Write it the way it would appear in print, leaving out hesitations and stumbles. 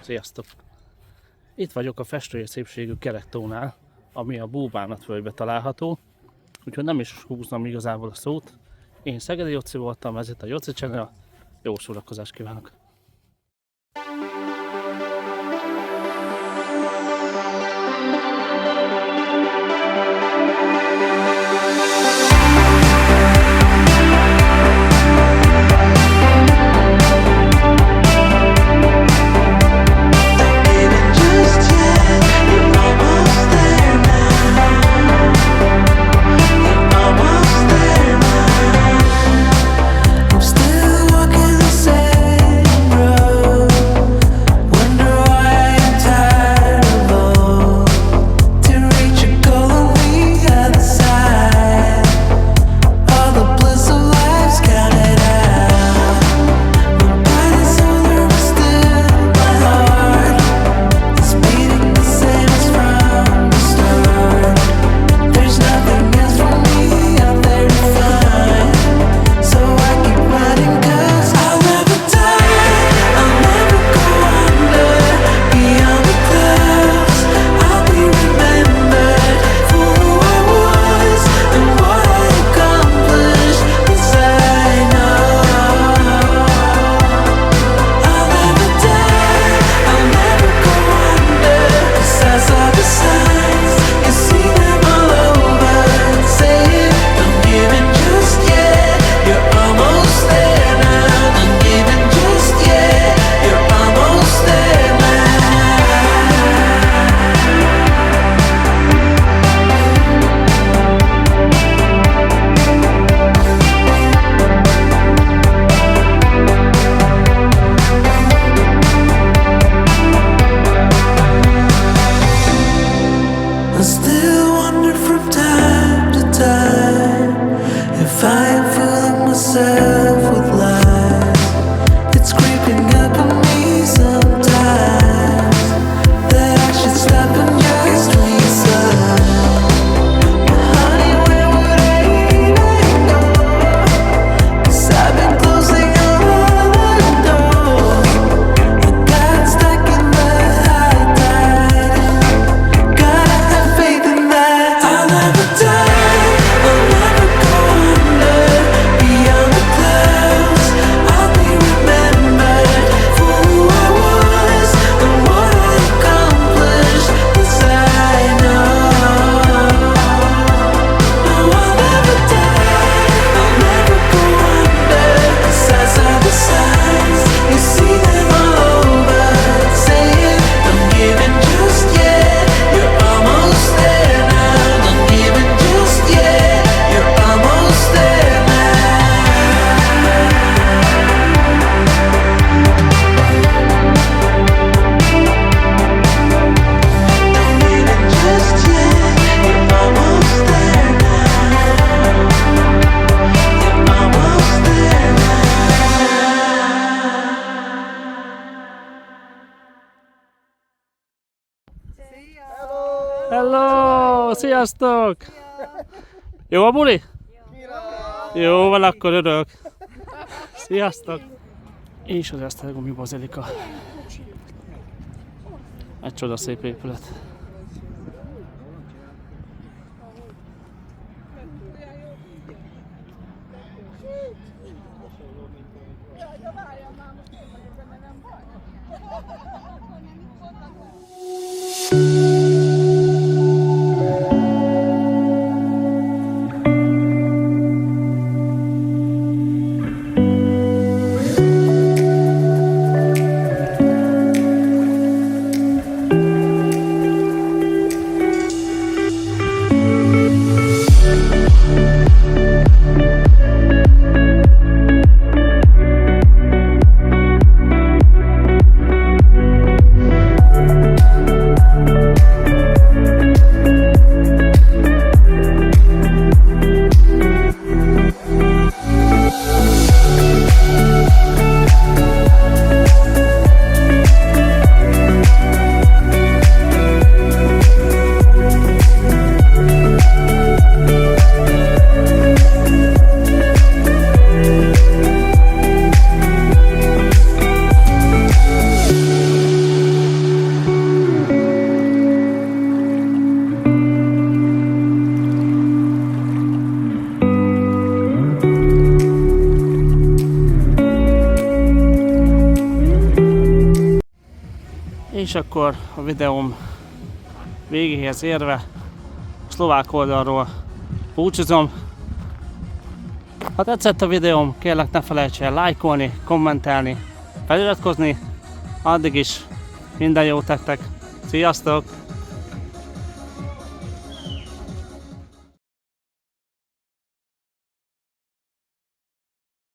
Sziasztok! Itt vagyok a festői szépségű Kerektónál, ami a Búbánatvölgybe található, úgyhogy nem is húznom igazából a szót. Én Szegedi Jóci voltam, ez itt a Jóci Channel, jó szórakozást kívánok! Hello! Sziasztok! Jó a buli? Jó van, akkor örök. Sziasztok! És az Esztergomi Bazilika. Egy csodaszép épület. És akkor a videóm végéhez érve a szlovák oldalról búcsúzom. Ha tetszett a videóm, kérlek ne felejts el lájkolni, kommentelni, feliratkozni. Addig is minden jót nektek. Sziasztok!